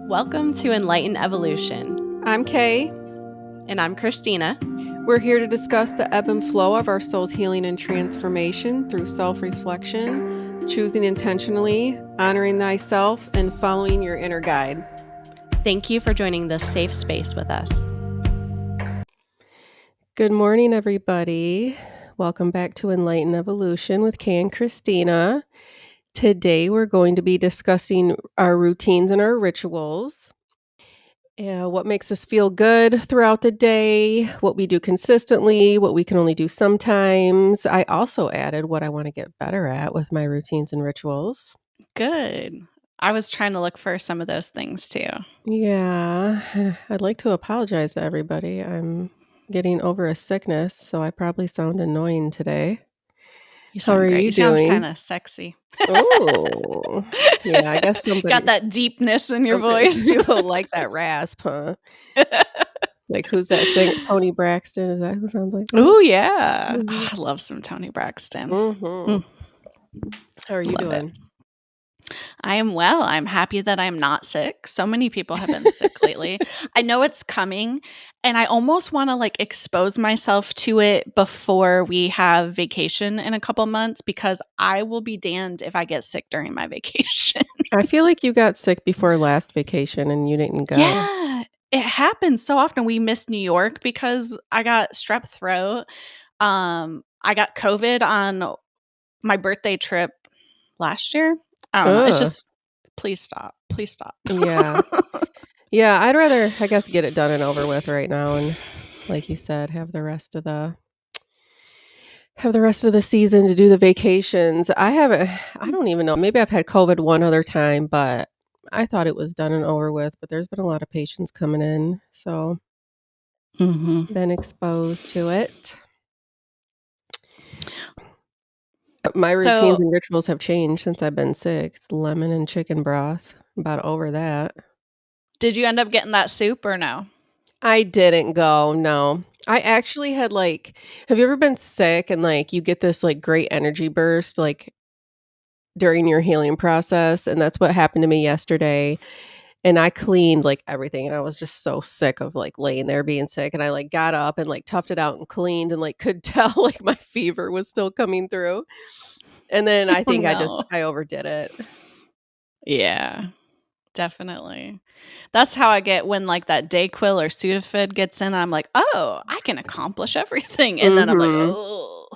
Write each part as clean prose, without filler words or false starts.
Welcome to Enlightened Evolution. I'm Cay. And I'm Christina. We're here to discuss the ebb and flow of our soul's healing and transformation through self-reflection, choosing intentionally, honoring thyself, and following your inner guide. Thank you for joining this safe space with us. Good morning, everybody. Welcome back to Enlightened Evolution with Cay and Christina. Today, we're going to be discussing our routines and our rituals. What makes us feel good throughout the day, what we do consistently, what we can only do sometimes. I also added what I want to get better at with my routines and rituals. Good. I was trying to look for some of those things too. Yeah, I'd like to apologize to everybody. I'm getting over a sickness, so I probably sound annoying today. You How sound are great. you You sound doing? kind of sexy. Oh, yeah, I guess Got that deepness in your some voice. people like that rasp, huh? Like, who's that singer? Tony Braxton? Is that who sounds like that? Oh, yeah. Mhm. Oh, I love some Tony Braxton. Mm-hmm. How are you Love it. doing? I am well. I'm happy that I'm not sick. So many people have been sick lately. I know it's coming, and I almost want to expose myself to it before we have vacation in a couple months because I will be damned if I get sick during my vacation. I feel like you got sick before last vacation and you didn't go. Yeah, it happens so often. We missed New York because I got strep throat. I got COVID on my birthday trip last year. I don't know. It's Ugh. just please stop. Please stop. Yeah. Yeah, I'd rather, I guess, get it done and over with right now and, like you said, have the rest of the season to do the vacations. I don't even know. Maybe I've had COVID one other time, but I thought it was done and over with, but there's been a lot of patients coming in, so been exposed to it. My routines So, and rituals have changed since I've been sick. It's lemon and chicken broth. About over that. did you end up getting that soup or no? I didn't go, no. I actually had, have you ever been sick and, you get this, great energy burst, during your healing process? And that's what happened to me yesterday. And I cleaned, everything, and I was just so sick of, laying there being sick, and I, got up and, toughed it out and cleaned and, could tell, my fever was still coming through. And then I Oh, think no. I overdid it. Yeah, definitely. That's how I get when, that Dayquil or Sudafed gets in, I'm like, "Oh, I can accomplish everything," and then I'm like, Mhm. "Oh."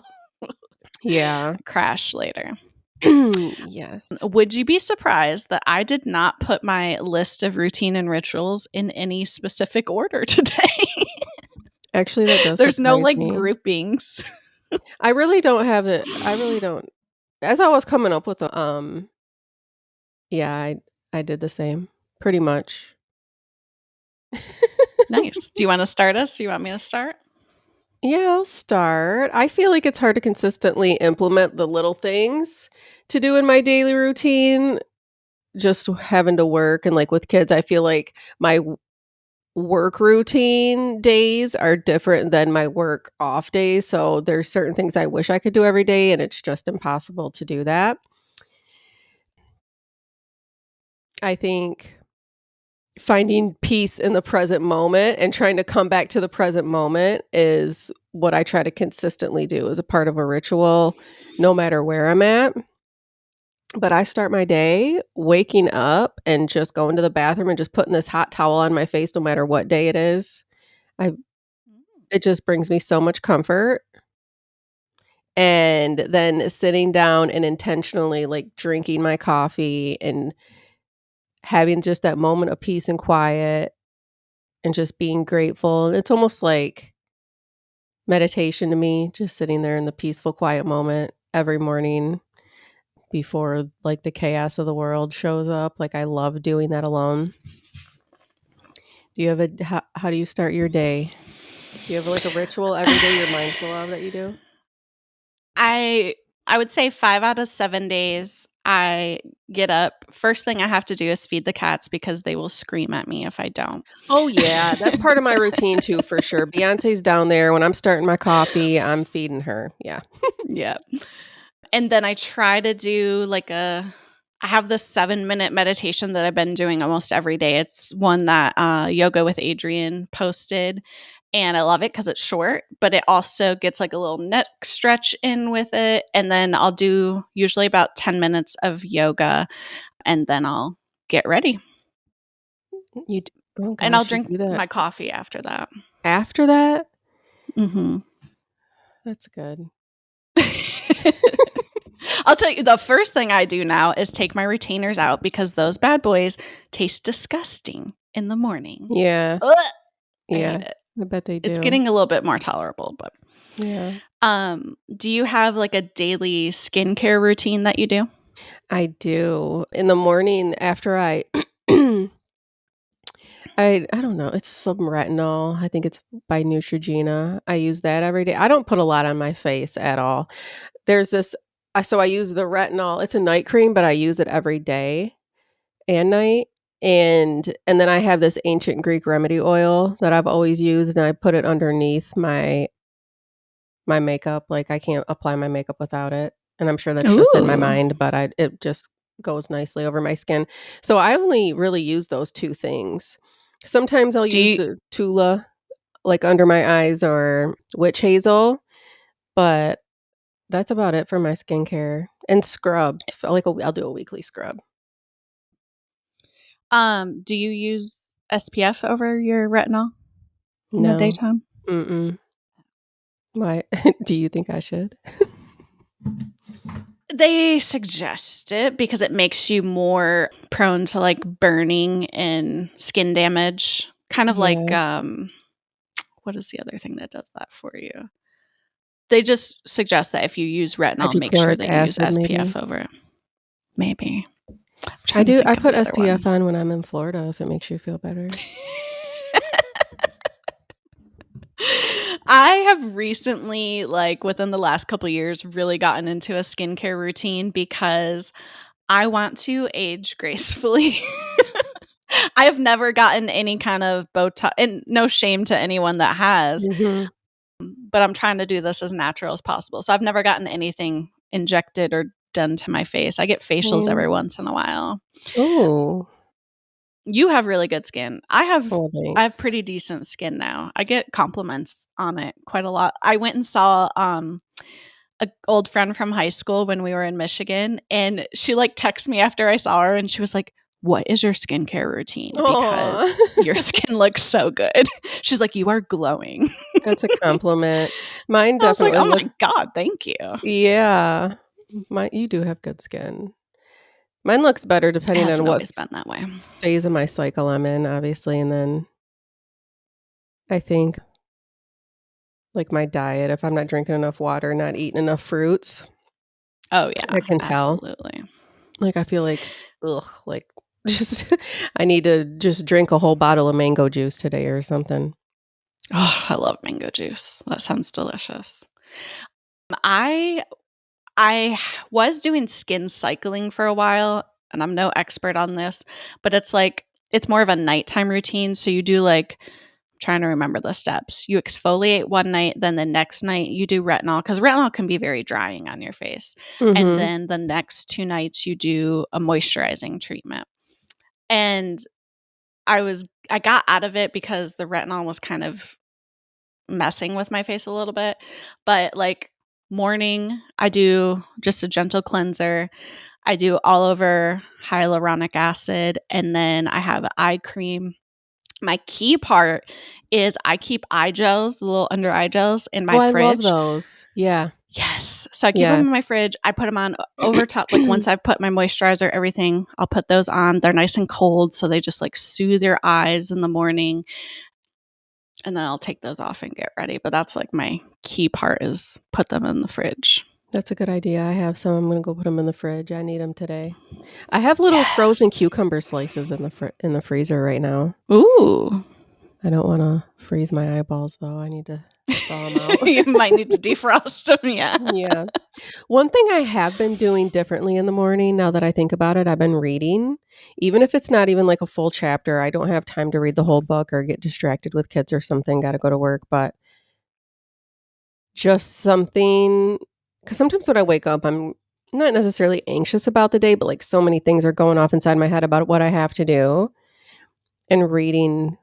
Yeah. Crash later. Yes. Would you be surprised that I did not put my list of routine and rituals in any specific order today? Actually, that does There's no, surprise me. groupings. I really don't have it. I really don't. As I was coming up with yeah, I did the same, pretty much. Nice. Do you wanna start us? Do you want me to start? Yeah, I'll start. I feel like it's hard to consistently implement the little things to do in my daily routine. Just having to work and, with kids, I feel like my work routine days are different than my work off days. So there's certain things I wish I could do every day, and it's just impossible to do that. I think finding peace in the present moment and trying to come back to the present moment is what I try to consistently do as a part of a ritual, no matter where I'm at. But I start my day waking up and just going to the bathroom and just putting this hot towel on my face no matter what day it is. I It just brings me so much comfort. And then sitting down and intentionally drinking my coffee and having just that moment of peace and quiet and just being grateful. And it's almost like meditation to me, just sitting there in the peaceful, quiet moment every morning before the chaos of the world shows up. I love doing that alone. Do you have how do you start your day? Do you have a ritual every day you're mindful of that you do? I I would say 5 out of 7 days, I get up. First thing I have to do is feed the cats because they will scream at me if I don't. Oh yeah, that's part of my routine too, for sure. Beyonce's down there when I'm starting my coffee, I'm feeding her. Yeah. Yeah. And then I try to do, I have this 7-minute meditation that I've been doing almost every day. It's one that Yoga with Adriene posted, and I love it because it's short, but it also gets like a little neck stretch in with it. And then I'll do usually about 10 minutes of yoga, and then I'll get ready. You d Oh And I'll gosh, you drink do that my coffee after that. after that? Mhm. That's good. I'll tell you, the first thing I do now is take my retainers out because those bad boys taste disgusting in the morning. Yeah, Ugh, I hate yeah. it. I bet they It's do. getting a little bit more tolerable, but Yeah. do you have like a daily skincare routine that you do? I do. In the morning after I I don't know, it's some retinol. I think it's by Neutrogena. I use that every day. I don't put a lot on my face at all. There's this so I use the retinol. It's a night cream, but I use it every day and night. And then I have this ancient Greek remedy oil that I've always used, and I put it underneath my makeup. Like, I can't apply my makeup without it, and I'm sure that's just in my Ooh. mind, but it just goes nicely over my skin. So I only really use those 2 things. Sometimes I'll Do use you the Tula, like, under my eyes or witch hazel, but that's about it for my skincare. And scrub. I'll do a weekly scrub. do you use SPF over your retinol in the No. daytime? Mm-mm. Why? Do you think I should? They suggest it because it makes you more prone to like burning and skin damage. Kind of like Yeah. what is the other thing that does that for you? They just suggest that if you use retinol, make sure Hydrochloric that you use acid, maybe? SPF over it. Maybe. I'm I trying to do I think of put the other SPF one. on when I'm in Florida if it makes you feel better. I have recently, like within the last couple years, really gotten into a skincare routine because I want to age gracefully. I have never gotten any kind of Botox, and no shame to anyone that has, Mhm. but I'm trying to do this as natural as possible. So I've never gotten anything injected or done to my face. I get facials Same. every once in a while. Oh, You have really good skin. well, I have thanks. pretty decent skin now. I get compliments on it quite a lot. I went and saw a old friend from high school when we were in Michigan, and she like texted me after I saw her and she was like, "What is your skincare routine? Because Aw. your skin looks so good." She's like, "You are glowing." That's a compliment. Mine I was like, definitely "Oh my looks god, thank you." yeah. You do have good skin. Mine looks better It depending on hasn't what always been that way. phase of my cycle I'm in, obviously, and then I think, like, my diet, if I'm not drinking enough water, not eating enough fruits, Oh I yeah, can tell. absolutely. Like, I feel like, ugh, like, just I need to just drink a whole bottle of mango juice today or something. Oh, I love mango juice. That sounds delicious. I I was doing skin cycling for a while, and I'm no expert on this, but it's like it's more of a nighttime routine. So you do like I'm trying to remember the steps. You exfoliate one night, then the next night you do retinol because retinol can be very drying on your face. And Mhm. then the next 2 nights you do a moisturizing treatment. And I got out of it because the retinol was kind of messing with my face a little bit. But like morning, I do just a gentle cleanser. I do all over hyaluronic acid, and then I have eye cream. My key part is I keep eye gels, the little under eye gels in Oh, my I love fridge. those. Yeah. Yes. So I keep them Yeah. in my fridge. I put them on over top. Like once I've put my moisturizer, everything, I'll put those on. They're nice and cold. So they just like soothe your eyes in the morning. And then I'll take those off and get ready. But that's like my key part is put them in the fridge. That's a good idea. I have some. I'm gonna go put them in the fridge. I need them today. I have little frozen Yes. cucumber slices in the freezer right now. Ooh. I don't wanna freeze my eyeballs, though. I need to thaw them out. You might need to defrost them, yeah. Yeah. One thing I have been doing differently in the morning, now that I think about it, I've been reading. Even if it's not even like a full chapter, I don't have time to read the whole book or get distracted with kids or something, gotta go to work, but just something because sometimes when I wake up, I'm not necessarily anxious about the day, but, like, so many things are going off inside my head about what I have to do, and reading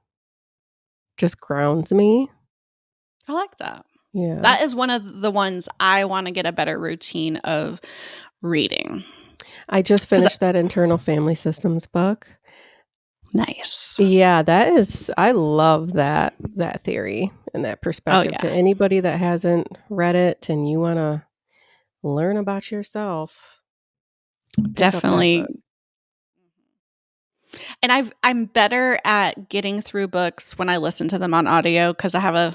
just grounds me. I like that. Yeah. That is one of the ones I wanna get a better routine of reading. I just 'Cause finished that internal family systems book. nice. Yeah, that is I love that theory and that Oh, perspective. To yeah, anybody that hasn't read it and you wanna learn about yourself, pick up that definitely. book. And I'm better at getting through books when I listen to them on audio because I have a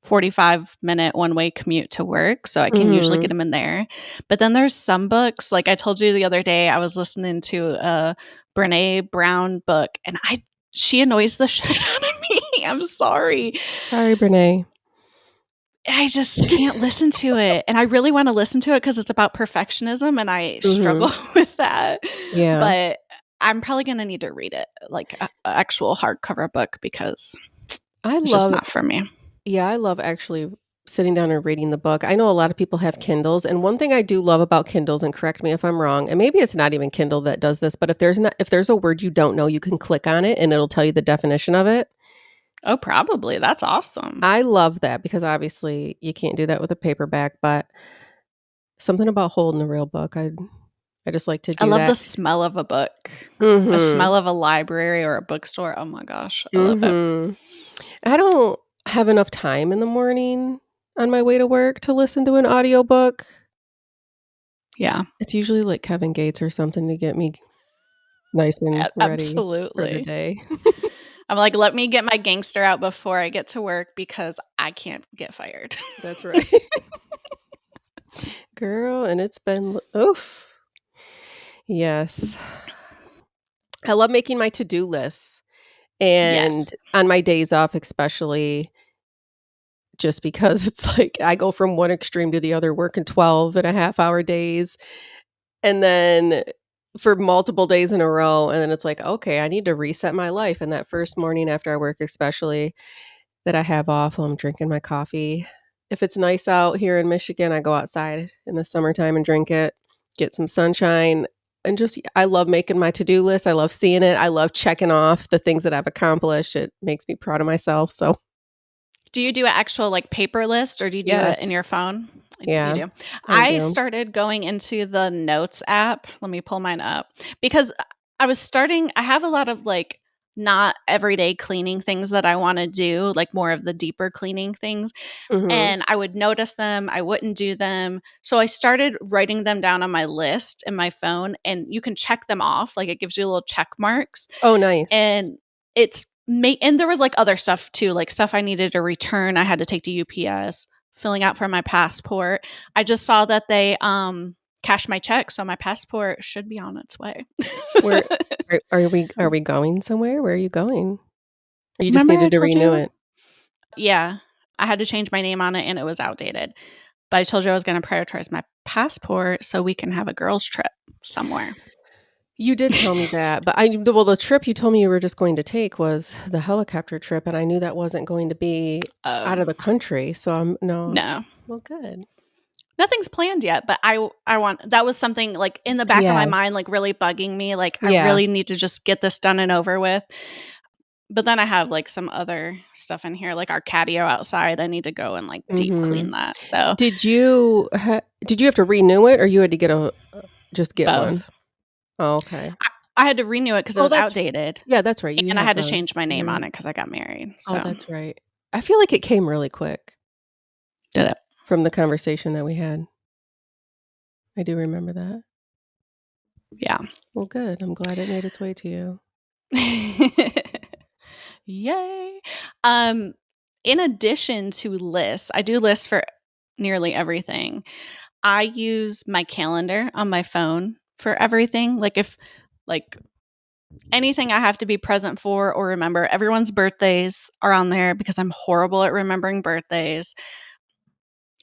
45-minute one-way commute to work, so I can usually get Mhm. them in there. But then there's some books, like I told you the other day, I was listening to a Brené Brown book, and I she annoys the shit out of me. I'm sorry. Sorry, Brene. I just can't listen to it, and I really wanna listen to it because it's about perfectionism, and I struggle Mhm. with that, Yeah. but I'm probably gonna need to read it, like a actual hardcover book because I it's just love not for me. Yeah, I love actually sitting down and reading the book. I know a lot of people have Kindles, and one thing I do love about Kindles, and correct me if I'm wrong, and maybe it's not even Kindle that does this, but if there's a word you don't know, you can click on it and it'll tell you the definition of it. Oh, probably, that's awesome. I love that because obviously you can't do that with a paperback, but something about holding a real book, I just like to I do love the that. smell of a book, a Mhm. smell of a library or a bookstore, oh my gosh, I love it. Mhm. I don't have enough time in the morning on my way to work to listen to an audiobook. Yeah, It's usually like Kevin Gates or something to get me nice and ready for the absolutely. day. I'm like, "Let me get my gangster out before I get to work because I can't get fired." That's right. Girl, and it's been oof. Yes. I love making my to-do lists, and Yes. on my days off, especially, just because it's like I go from one extreme to the other, working 12.5 hour days, and then for multiple days in a row, and then it's like, "Okay, I need to reset my life," and that first morning after I work especially, that I have off while I'm drinking my coffee. If it's nice out here in Michigan, I go outside in the summertime and drink it, get some sunshine, and just I love making my to-do list. I love seeing it. I love checking off the things that I've accomplished. It makes me proud of myself. So, Do you do an actual, like, paper list, or do you do it in yes. your phone? You Yeah, do. I I do. started going into the Notes app. Let me pull mine up because I have a lot of, like, not everyday cleaning things that I wanna do, like, more of the deeper cleaning things, Mhm. and I would notice them, I wouldn't do them, so I started writing them down on my list in my phone, and you can check them off, like, it gives you little check marks, Oh, nice. and it's ma and there was, like, other stuff too, like, stuff I needed to return, I had to take to UPS, filling out for my passport. I just saw that they, cashed my check, so my passport should be on its way. Where are we going somewhere? Where are you going? Or you just Remember I needed to told renew you? it? Yeah. I had to change my name on it, and it was outdated, but I told you I was gonna prioritize my passport so we can have a girls' trip somewhere. You did tell me that, but the trip you told me you were just going to take was the helicopter trip, and I knew that wasn't going to be Oh, out of the country, so I'm no. no. Well, good. Nothing's planned yet, but I want that was something, like, in the back of Yeah, my mind, like, really bugging me, like, I yeah. really need to just get this done and over with, but then I have, like, some other stuff in here, like our catio outside, I need to go and, like, deep clean Mhm. that, so Did you have to renew it or you had to get a just get one? both. Oh, okay. I had to renew it because it Oh, was outdated, yeah, that's right, you and I have had to the change my name year. on it because I got married, Oh, so that's right. I feel like it came really quick did it. from the conversation that we had. I do remember that. Yeah. Well, good, I'm glad it made its way to you. Yay. Um, in addition to lists, I do lists for nearly everything. I use my calendar on my phone for everything. Like if like anything I have to be present for or remember, everyone's birthdays are on there because I'm horrible at remembering birthdays.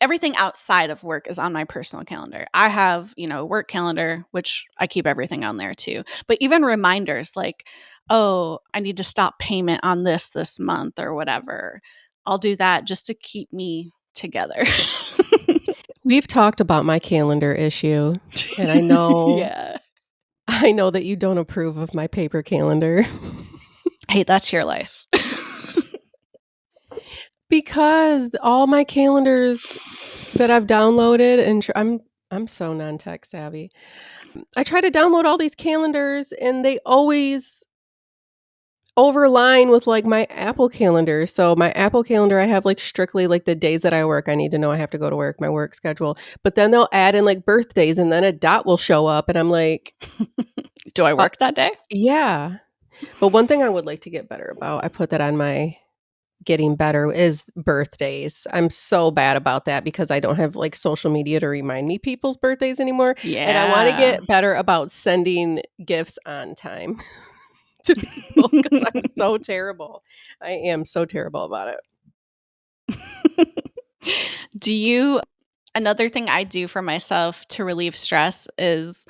Everything outside of work is on my personal calendar. I have, a work calendar, which I keep everything on there too. But even reminders like, oh, I need to stop payment on this month or whatever. I'll do that just to keep me together. We've talked about my calendar issue, and I know Yeah. I know that you don't approve of my paper calendar Hey, that's your life. because all my calendars that I've downloaded and I'm so non-tech savvy. I try to download all these calendars and they always overline with, like, my Apple Calendar. So, my Apple Calendar, I have, like, strictly, like, the days that I work. I need to know I have to go to work, my work schedule. But then they'll add in, like, birthdays, and then a dot will show up, and I'm like, Do I "Uh, work that day? yeah." But one thing I would like to get better about, I put that on my getting better, is birthdays. I'm so bad about that because I don't have, like, social media to remind me people's birthdays anymore, and I wanna Yeah. get better about sending gifts on time to people because 'cause I'm so terrible. I am so terrible about it. Do you Another thing I do for myself to relieve stress is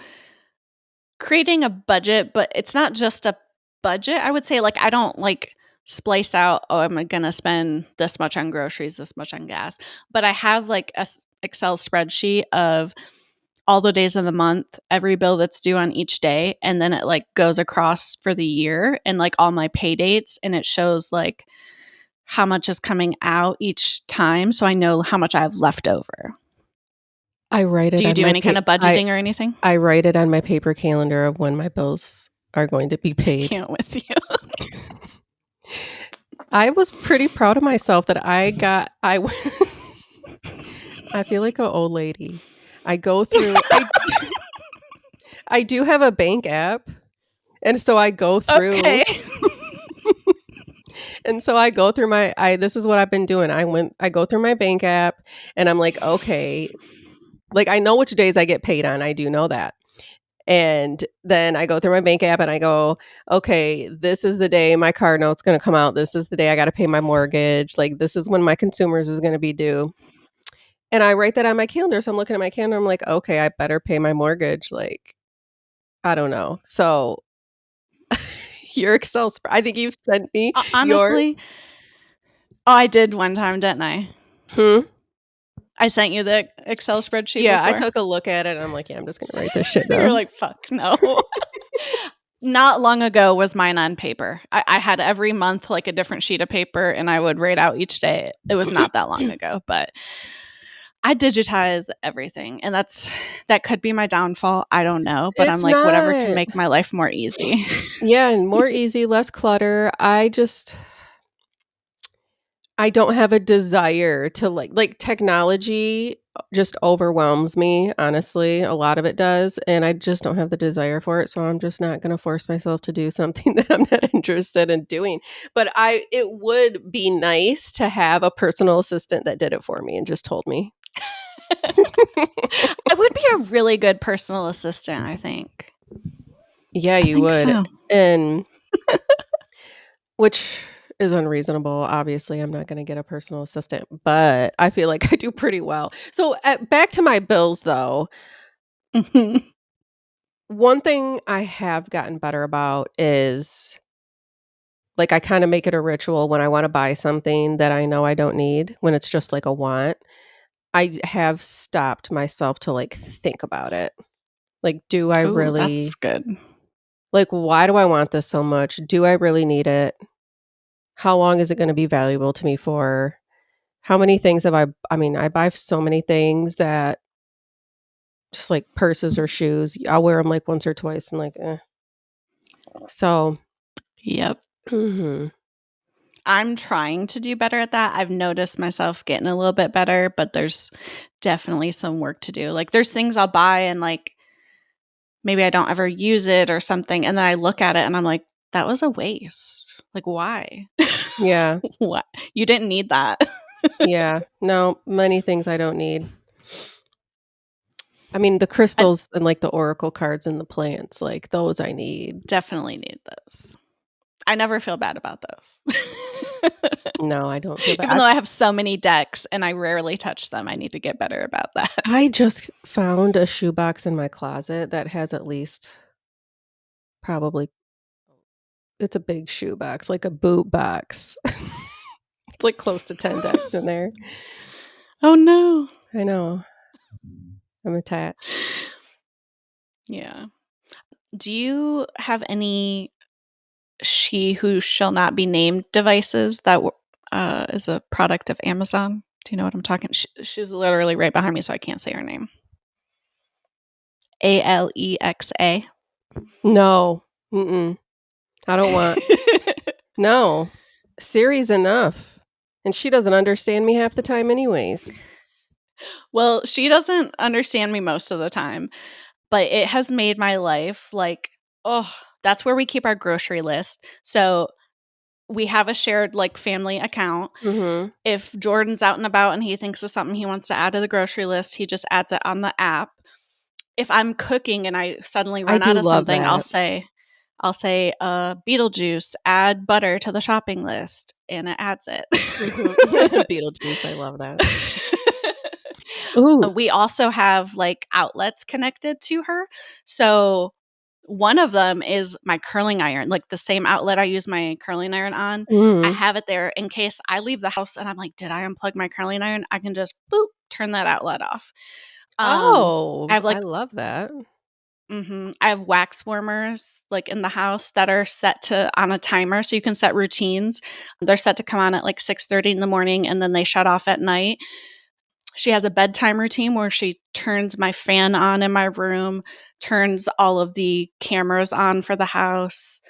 creating a budget, but it's not just a budget, I would say, like, I don't, like, splice out, "Oh, I'm gonna spend this much on groceries, this much on gas," but I have, like, a Excel spreadsheet of all the days of the month, every bill that's due on each day, and then it, like, goes across for the year and, like, all my pay dates, and it shows, like, how much is coming out each time, so I know how much I have left over. I write Do it you on do my any kind of budgeting or anything? I write it on my paper calendar of when my bills are going to be I paid. can't with you. I was pretty proud of myself that I feel like a old lady. I go through I do have a bank app, and so I go Okay. through and so I go through my I this is what I've been doing. I go through my bank app, and I'm like, "Okay," like, I know which days I get paid on, I do know that. And then I go through my bank app and I go, "Okay, this is the day my car note's gonna come out. This is the day I gotta pay my mortgage. Like, this is when my consumers is gonna be due." And I write that on my calendar, so I'm looking at my calendar, I'm like, "Okay, I better pay my mortgage," like, I don't know. So, your I think you've sent me your Honestly, oh, I did one time, didn't I? Hmm? I sent you the Excel spreadsheet Yeah, I before. took a look at it, and I'm like, "Yeah, I'm just gonna write this shit You're down." like, "Fuck, no." Not long ago was mine on paper. I had every month, like, a different sheet of paper, and I would write out each day. It was not that long ago, but I digitize everything, and that could be my downfall, I don't know, but I'm It's like, whatever can not. make my life more easy. Yeah, and more easy, less clutter. I don't have a desire to technology just overwhelms me, honestly, a lot of it does, and I just don't have the desire for it, so I'm just not gonna force myself to do something that I'm not interested in doing, but I it would be nice to have a personal assistant that did it for me and just told me. I would be a really good personal assistant, I think. Yeah, I you think would, so. and which is unreasonable, obviously, I'm not gonna get a personal assistant, but I feel like I do pretty well. So, back to my bills, though. Mhm. One thing I have gotten better about is, like, I kinda make it a ritual when I wanna buy something that I know I don't need, when it's just, like, a want. I have stopped myself to, like, think about it. Like, do I Ooh, that's really good. like, why do I want this so much? Do I really need it? How long is it gonna be valuable to me for? How many things have I mean, I buy so many things that just, like, purses or shoes, I'll wear them like, once or twice and, like, eh. So Yep. Mhm. I'm trying to do better at that. I've noticed myself getting a little bit better, but there's definitely some work to do. Like, there's things I'll buy and, like, maybe I don't ever use it or something, and then I look at it and I'm like, "That was a waste. Like, why? Yeah. What? You didn't need that." Yeah. No, many things I don't need. I mean, the I crystals and, like, the oracle cards and the plants, like, those I need. definitely need those. I never feel bad about those. No, I don't feel bad. Even though I have so many decks and I rarely touch them, I need to get better about that. I just found a shoebox in my closet that has at least probably it's a big shoebox, like a boot box. It's, like, close to 10 decks in there. Oh, no. I know. I'm attached. Yeah. Do you have any she who shall not be named devices that is a product of Amazon? Do you know what I'm talking? She's literally right behind me, so I can't say her name. Alexa. No. Mm-mm. I don't want no. Siri's enough, and she doesn't understand me half the time anyways. Well, she doesn't understand me most of the time, but it has made my life like, oh, that's where we keep our grocery list. So we have a shared like family account. Mhm. If Jordan's out and about and he thinks of something he wants to add to the grocery list, he just adds it on the app. If I'm cooking and I suddenly I run out do of love something, that. I'll say, Beetlejuice, add butter to the shopping list, and it adds it. Mhm. Beetlejuice, I love that. Ooh. We also have like outlets connected to her. So one of them is my curling iron, like the same outlet I use my curling iron on. I Mm. have it there in case I leave the house and I'm like, did I unplug my curling iron? I can just boop, turn that outlet off. I Oh, have like I love that. I have wax warmers like in the house that are set to on a timer so you can set routines. They're set to come on at like 6:30 in the morning and then they shut off at night. She has a bedtime routine where she turns my fan on in my room, turns all of the cameras on for the house,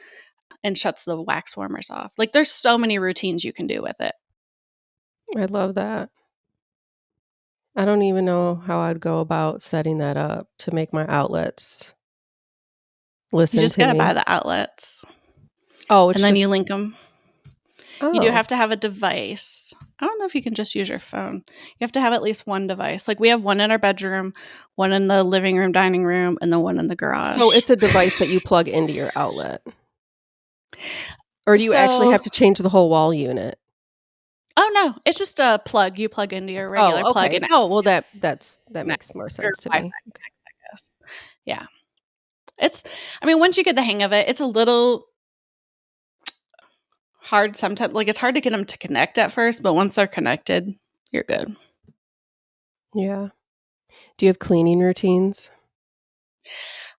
and shuts the wax warmers off. Like, there's so many routines you can do with it. I love that. I don't even know how I'd go about setting that up to make my outlets You listen just to gotta buy me. the outlets, Oh, and it's then you just link them. You do oh. have to have a device. I don't know if you can just use your phone. You have to have at least one device. Like, we have one in our bedroom, one in the living room, dining room, and then one in the So garage. it's a device that you plug into your outlet, or do you actually So have to change the whole wall unit? oh, no, it's just a plug. You plug into your regular Oh, plug okay. and it Oh, well, that connects makes more or sense to Wi-Fi me. Okay. connects, I guess. Yeah. It's I mean, once you get the hang of it, it's a little hard sometimes like, it's hard to get them to connect at first, but once they're connected, you're good. Yeah. Do you have cleaning routines?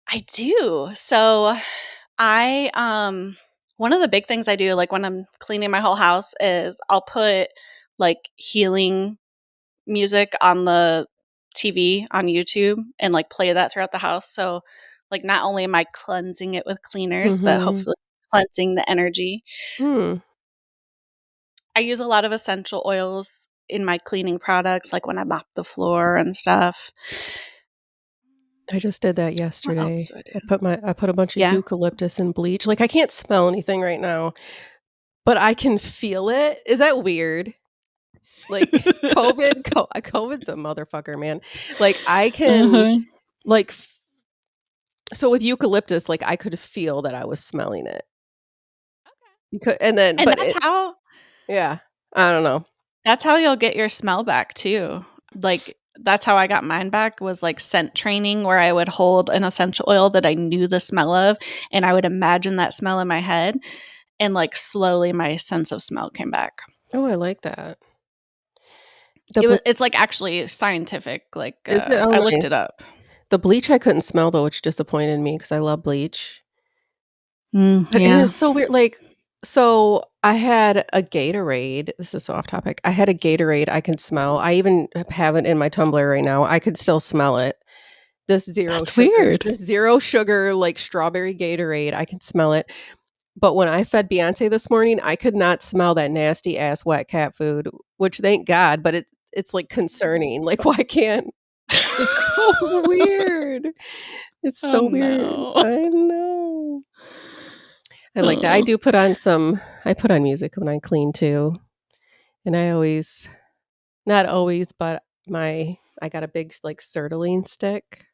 I do. So, one of the big things I do, like, when I'm cleaning my whole house is I'll put, like, healing music on the TV on YouTube and, like, play that throughout the house, so, like, not only am I cleansing it with cleaners, but Mhm. hopefully cleansing the energy. Hmm. I use a lot of essential oils in my cleaning products, like when I mop the floor and stuff. I just did that What else yesterday. do I do? I put a bunch of Yeah. eucalyptus and bleach. Like, I can't smell anything right now, but I can feel it. Is that weird? Like, COVID's a motherfucker, man. Like, I can, Uh-huh. like, so with eucalyptus, like, I could feel that I was smelling it. Becau and then And but it yeah, I don't know. that's how you'll get your smell back too. Like, that's how I got mine back was, like, scent training where I would hold an essential oil that I knew the smell of, and I would imagine that smell in my head, and, like, slowly my sense of smell came back. Oh, I like that. The ble It's, like, actually scientific, like, Is it? Oh, I looked it nice. up. The bleach I couldn't smell though, which disappointed me because I love bleach. But and Yeah. it's so weird, like, so I had a Gatorade. This is so off topic. I had a Gatorade I can smell. I even have it in my tumbler right now. I could still smell it. That's weird. This zero sugar, like, strawberry Gatorade, I can smell it. But when I fed Beyonce this morning, I could not smell that nasty ass wet cat food, which thank God, but it's, like, concerning. Like, why can't it's so weird. It's Oh, so weird. no. I know. I like that. Oh. I put on music when I clean too, and I always not always, but I got a big, like, Sertraline stick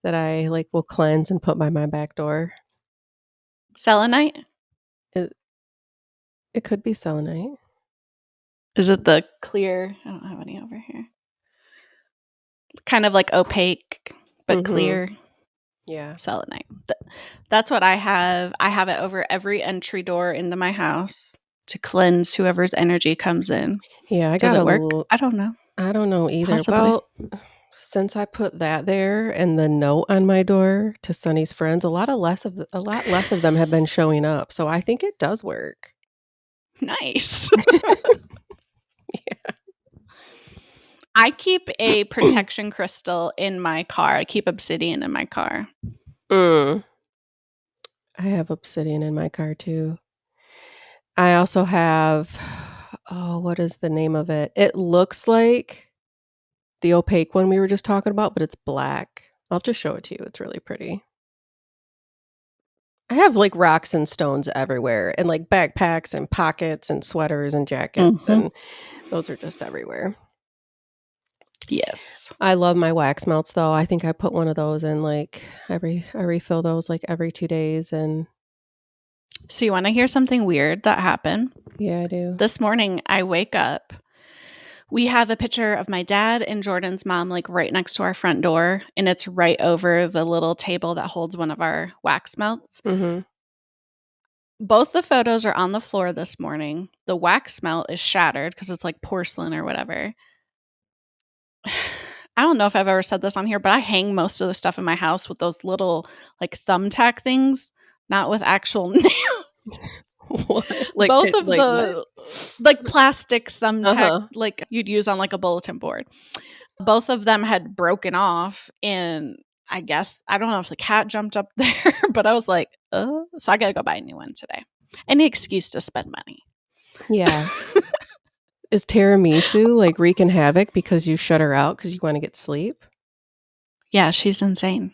that I, like, will cleanse and put by my back door. Selenite? It it could be selenite. Is it the clear I don't have any over here. Kind of like opaque, but Mhm. clear Yeah. selenite. That's what I have. I have it over every entry door into my house to cleanse whoever's energy comes in. Yeah, I Does got a it work? little I don't know. I don't know either. Possibly. Since I put that there and the note on my door to Sunny's friends, a lot less of them have been showing up, so I think it does work. Nice. I keep a protection crystal in my car. I keep obsidian in my car. Mm, I have obsidian in my car too. I also have oh, what is the name of it? It looks like the opaque one we were just talking about, but it's black. I'll just show it to you, it's really pretty. I have, like, rocks and stones everywhere and, like, backpacks and pockets and sweaters and jackets, Mhm. and those are just everywhere. Yes. I love my wax melts, though. I think I put one of those in, like, I refill those, like, every 2 days, and So you wanna hear something weird that happened? yeah, I do. This morning, I wake up. We have a picture of my dad and Jordan's mom, like, right next to our front door, and it's right over the little table that holds one of our wax melts. Mhm. Both the photos are on the floor this morning. The wax melt is shattered because it's, like, porcelain or whatever. I don't know if I've ever said this on here, but I hang most of the stuff in my house with those little, like, thumbtack things, not with actual nails. What? Both of Like what? the like, plastic thumbtack Uh-huh. like you'd use on, like, a bulletin board. Both of them had broken off, and I guess I don't know if the cat jumped up there, but I was like, so I gotta go buy a new one today. Any excuse to spend money. Yeah. Is tiramisu, like, wreaking havoc because you shut her out because you wanna get sleep? Yeah, she's insane.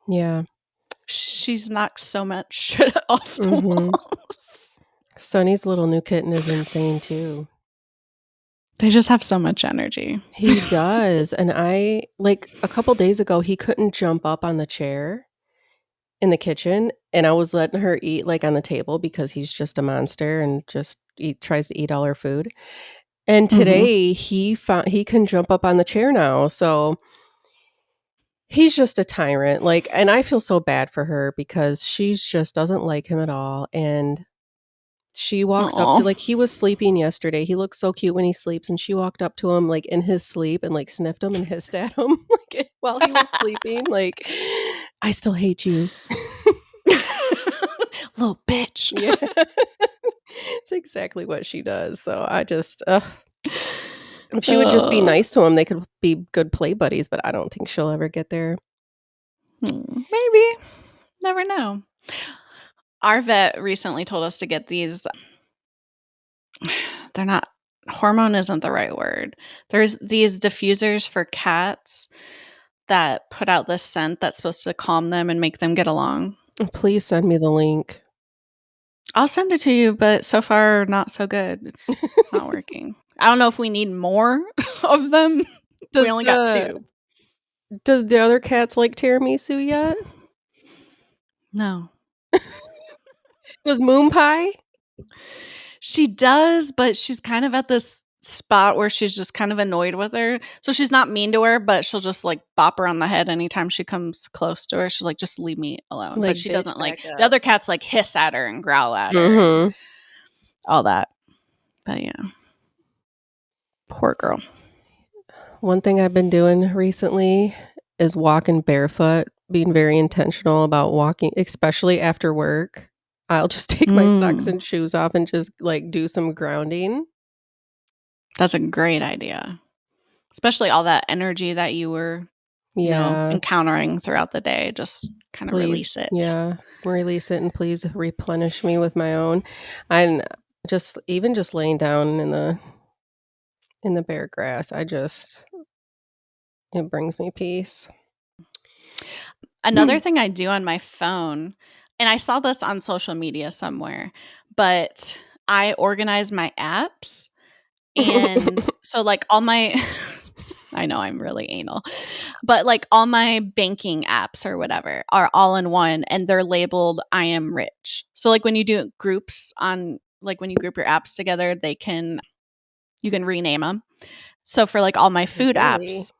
Yeah. She's knocked so much shit off the Mhm. walls. Sonny's little new kitten is insane too. They just have so much energy. He does, and I like, a couple days ago, he couldn't jump up on the chair in the kitchen, and I was letting her eat, like, on the table because he's just a monster and just eat tries to eat all her food, and Mhm. today, he can jump up on the chair now, so he's just a tyrant, like and I feel so bad for her because she's just doesn't like him at all, and she walks up Aw. to like, he was sleeping yesterday, he looks so cute when he sleeps, and she walked up to him, like, in his sleep and, like, sniffed him and hissed at him, like, while he was sleeping, like, "I still hate you." Little bitch. Yeah. It's exactly what she does, so I just ugh. If she would just be Uh, nice to him, they could be good play buddies, but I don't think she'll ever get there. maybe. Never know. Our vet recently told us to get these they're not hormone isn't the right word. There's these diffusers for cats that put out this scent that's supposed to calm them and make them get along. Please send me the link. I'll send it to you, but so far not so good. It's not working. I don't know if we need more of them. We Does only got the 2. does the other cats like tiramisu yet? No. Does Moon Pie? She does, but she's kind of at this spot where she's just kind of annoyed with her. So she's not mean to her, but she'll just, like, bop her on the head anytime she comes close to her. She's like, "Just leave me alone." But Like, she "Bitch, doesn't back like the up." other cats, like, hiss at her and growl at her and Mhm. all that. But yeah, poor girl. One thing I've been doing recently is walking barefoot, being very intentional about walking, especially after work. I'll just take my socks Mm, and shoes off and just, like, do some grounding. that's a great idea, especially all that energy that you were, Yeah, encountering throughout the day. Just kinda please. release it. Yeah, release it and please replenish me with my own. And just even just laying down in the bare grass, it brings me peace. Another thing I do on my phone, and I saw this on social media somewhere, but I organize my apps, and so, like, all my I know I'm really anal, but, like, all my banking apps or whatever are all in one, and they're labeled "I am rich." So, like, when you do groups on like, when you group your apps together, you can rename them. So, for, like, all my food Really? apps,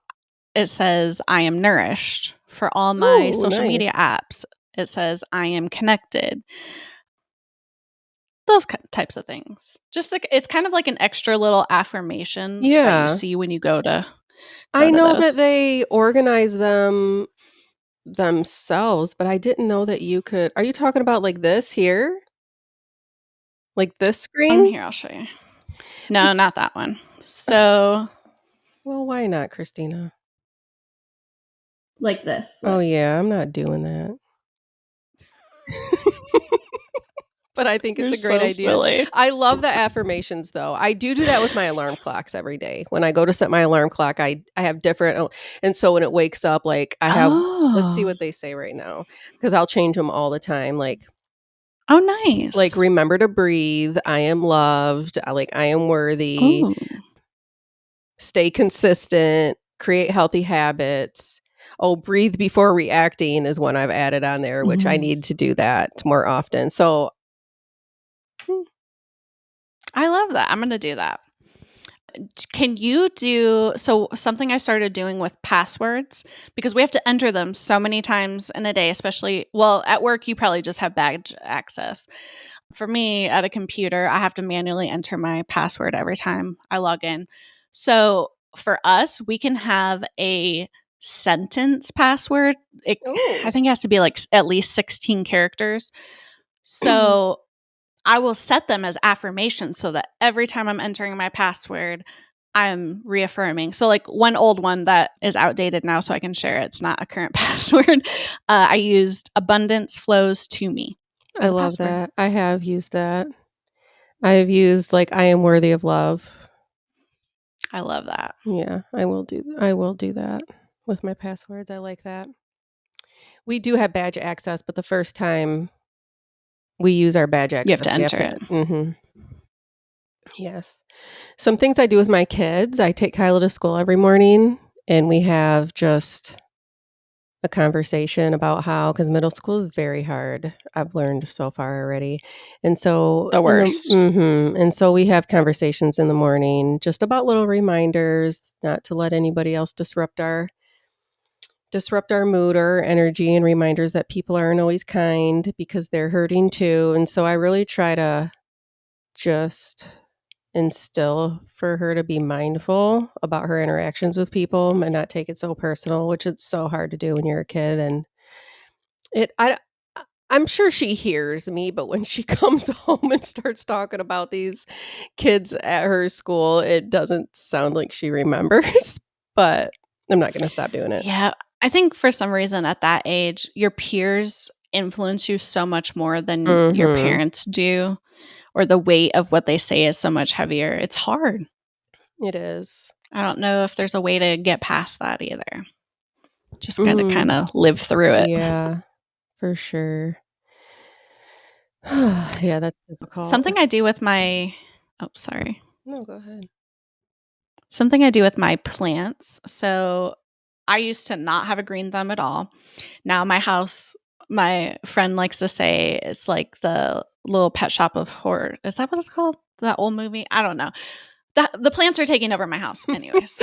it says, "I am nourished." For all my Ooh, social nice. media apps, it says, "I am connected." Those types of things. Just like it's kind of like an extra little affirmation that you Yeah. see when you go to. go I to know that those. they organize them themselves, but I didn't know that you could are you talking about like this here? Like this screen? Here, I'll show you. No, not that one. So, Well, why not, Christina? like this, Oh, look. yeah, I'm not doing that. But I think it's You're a great so idea. silly. I love the affirmations, though. I do that with my alarm clocks every day. When I go to set my alarm clock, I have different and so when it wakes up, like, I have let's see Oh. what they say right now, because 'cause I'll change them all the time, Oh, like, nice. "Remember to breathe," "I am loved," "I am worthy," Ooh. "Stay consistent," "Create healthy habits." Oh, "Breathe before reacting" is one I've added on there, which I Mhm. need to do that more often. So, hmm, I love that. I'm gonna do that. Can you do so something I started doing with passwords because we have to enter them so many times in a day, especially well, at work you probably just have badge access. For me at a computer, I have to manually enter my password every time I log in. So for us, we can have a sentence password. It I ooh. think it has to be like at least 16 characters. So I will set them as affirmations so that every time I'm entering my password, I'm reaffirming. So, like one old one that is outdated now, so I can share it. It's not a current password. I used abundance flows to me I as a love password. that. I have used that. I've used, "I am worthy of love." I love that. Yeah, I will do that with my passwords, I like that. We do have badge access, but the first time we use our badge You have access, to we have enter to it. mhm, yes. Some things I do with my kids, I take Kyla to school every morning, and we have just a conversation about how because middle school is very hard, I've learned so far already, and so The in the worst. and so we have conversations in the morning just about little reminders not to let anybody else disrupt our mood or energy and reminders that people aren't always kind because they're hurting too. And so I really try to just instill for her to be mindful about her interactions with people and not take it so personal, which it's so hard to do when you're a kid. And it, I'm sure she hears me, but when she comes home and starts talking about these kids at her school, it doesn't sound like she remembers, but I'm not going to stop doing it. Yeah. I think for some reason at that age, your peers influence you so much more than your Mhm. parents do, or the weight of what they say is so much heavier. It's hard. It is. I don't know if there's a way to get past that either. Just gotta Mhm. kinda live through it. Yeah, for sure. Yeah, that's difficult. Something I do with my oh, sorry. No, go ahead. Something I do with my plants. So, I used to not have a green thumb at all. Now my house my friend likes to say it's like the little pet shop of horror. Is that what it's called? That old movie? I don't know. The plants are taking over my house anyways.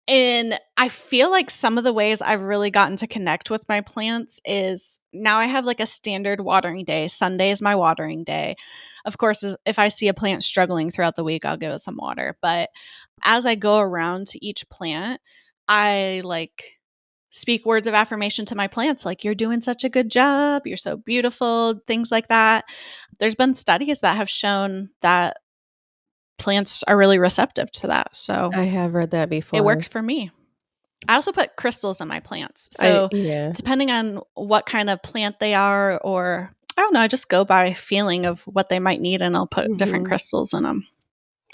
And I feel like some of the ways I've really gotten to connect with my plants is now I have like a standard watering day. Sunday is my watering day. Of course, if I see a plant struggling throughout the week, I'll give it some water. But as I go around to each plant, I like speak words of affirmation to my plants like, you're doing such a good job. You're so beautiful, things like that. There's been studies that have shown that plants are really receptive to that. So I have read that it before. works for me. I also put crystals in my plants. So, Yeah. depending on what kind of plant they are, or I don't know, I just go by feeling of what they might need and I'll put different Mhm. crystals in them.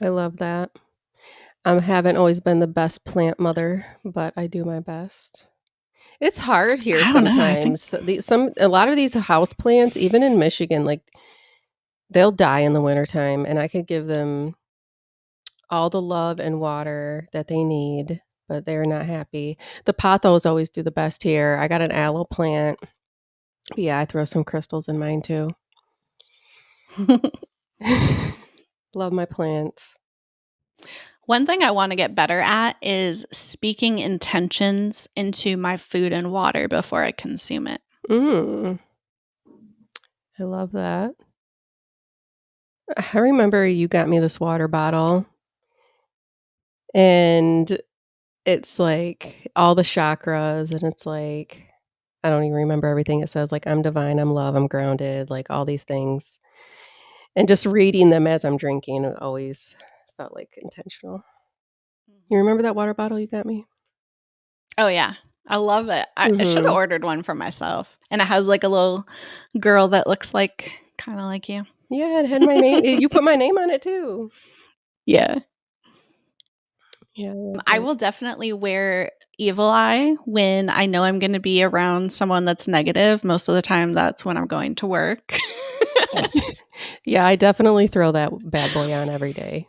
I love that. Haven't always been the best plant mother, but I do my best. It's hard here I don't know. I think sometimes. A lot of these house plants, even in Michigan, like, they'll die in the wintertime, and I could give them all the love and water that they need, but they're not happy. The pothos always do the best here. I got an aloe plant. Yeah, I throw some crystals in mine too. Love my plants. one thing I want to get better at is speaking intentions into my food and water before I consume it. Mm, I love that. I remember you got me this water bottle, And it's like all the chakras, and it's like I don't even remember everything it says, like, "I'm divine, I'm love, I'm grounded," like, all these things. And just reading them as I'm drinking, it always felt, like, intentional. You Mhm. remember that water bottle you got me? Oh, yeah. I love it. I shoulda Mhm. ordered one for myself, and it has, like, a little girl that looks like kinda like you. Yeah, it had my name you put my name on it too. Yeah. Yeah, I like I that. will definitely wear evil eye when I know I'm gonna be around someone that's negative. Most of the time, that's when I'm going to work. Yeah, I definitely throw that bad boy on every day.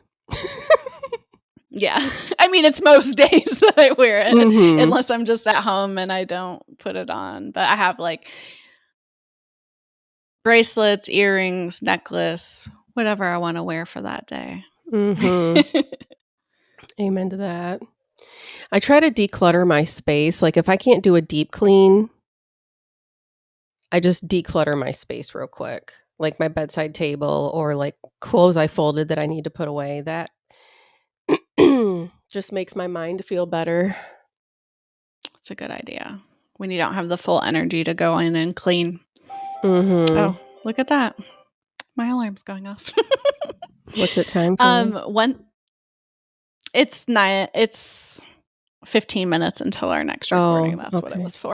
Yeah. I mean, it's most days that I wear it, Mhm. unless I'm just at home and I don't put it on, but I have, like, bracelets, earrings, necklace, whatever I wanna wear for that day. Mhm. Amen to that. I try to declutter my space, like, if I can't do a deep clean, I just declutter my space real quick, like my bedside table or, like, clothes I folded that I need to put away, that just makes my mind feel better. It's a good idea when you don't have the full energy to go in and clean. Mhm. Oh, look at that. My alarm's going off. What's it time for? One it's 15 minutes until our next recording, Oh, that's what it okay. was for.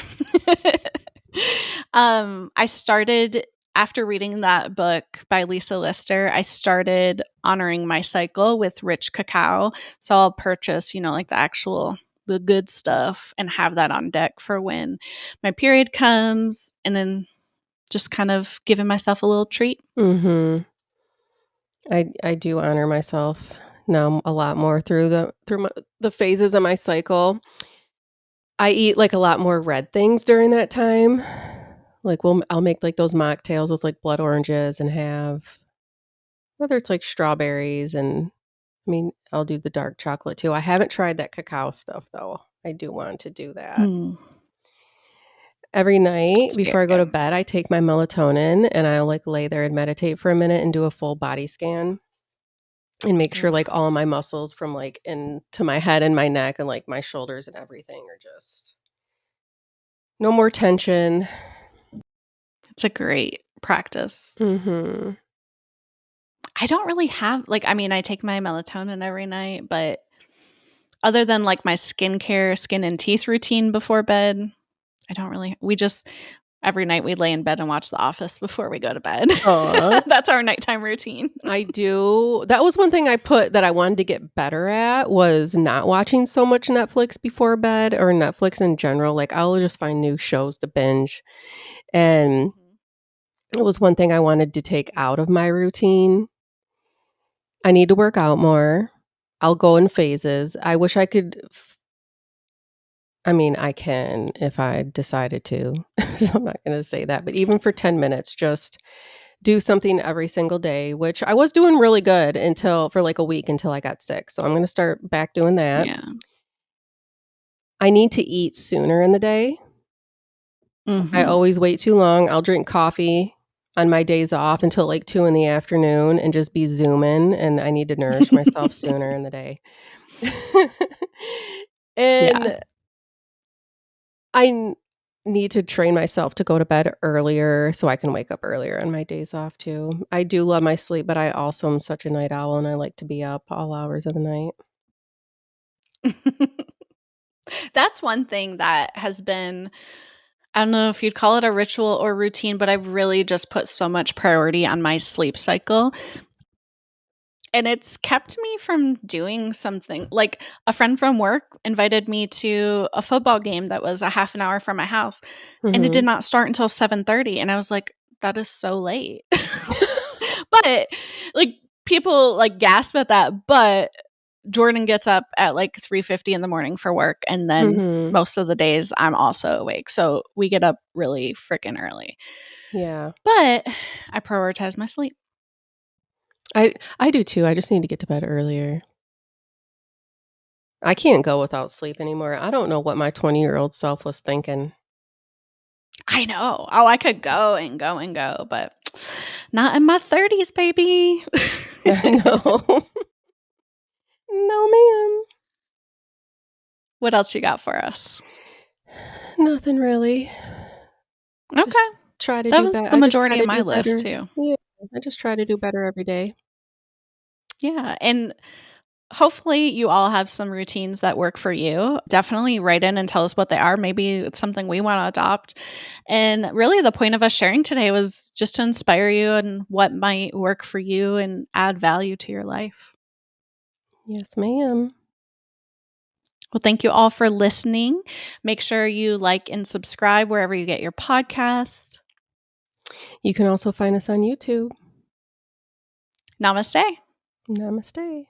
I started after reading that book by Lisa Lister, I started honoring my cycle with rich cacao, so I'll purchase, like, the good stuff and have that on deck for when my period comes, and then just kind of giving myself a little treat. Mhm. I do honor myself now a lot more through the phases of my cycle. I eat, like, a lot more red things during that time. Like, I'll make, like, those mocktails with, like, blood oranges and have whether it's, like, strawberries and I mean, I'll do the dark chocolate too. I haven't tried that cacao stuff, though. I do want to do that. Mm, Every night it's very before I go to good. bed, I take my melatonin and I'll, like, lay there and meditate for a minute and do a full body scan and make sure, Ooh, like, all my muscles from, like, into my head and my neck and, like, my shoulders and everything are just no more tension. it's a great practice. Mhm. I don't really have like, I mean, I take my melatonin every night, but other than, like, my skincare, skin and teeth routine before bed, I don't really we just every night we lay in bed and watch The Office before we go to bed. Aw. That's our nighttime routine. I do that was one thing I put that I wanted to get better at was not watching so much Netflix before bed or Netflix in general, like, I'll just find new shows to binge, and Mhm. it was one thing I wanted to take out of my routine. I need to work out more. I'll go in phases. I wish I could I mean, I can if I decided to, so I'm not gonna say that, but even for 10 minutes, just do something every single day, which I was doing really good until for, like, a week until I got sick, so I'm gonna start back doing that. Yeah. I need to eat sooner in the day. I Mhm. always wait too long. I'll drink coffee on my days off until, like, 2 in the afternoon and just be zooming, and I need to nourish myself sooner in the day. Yeah. And I need to train myself to go to bed earlier so I can wake up earlier on my days off too. I do love my sleep, but I also am such a night owl and I like to be up all hours of the night. That's one thing that has been I don't know if you'd call it a ritual or routine, but I've really just put so much priority on my sleep cycle. And it's kept me from doing something like, a friend from work invited me to a football game that was a half an hour from my house, and it did Mhm. not start until 7:30, and I was like, "That is so late." But, like, people, like, gasp at that, but Jordan gets up at, like, 3:50 in the morning for work, and then Mhm. most of the days I'm also awake, so we get up really freaking early. Yeah. But I prioritize my sleep. I do too, I just need to get to bed earlier. I can't go without sleep anymore. I don't know what my 20-year-old self was thinking. I know. Oh, I could go and go and go, but not in my 30s, baby. No. No, ma'am. What else you got for us? Nothing really. Just Okay. try to That do was better. the I just try majority of to my do list better. too. Yeah, I just try to do better every day. Yeah, and hopefully you all have some routines that work for you. Definitely write in and tell us what they are. Maybe it's something we want to adopt. And really the point of us sharing today was just to inspire you and what might work for you and add value to your life. Yes, ma'am. Well, thank you all for listening. Make sure you like and subscribe wherever you get your podcasts. You can also find us on YouTube. Namaste. Namaste.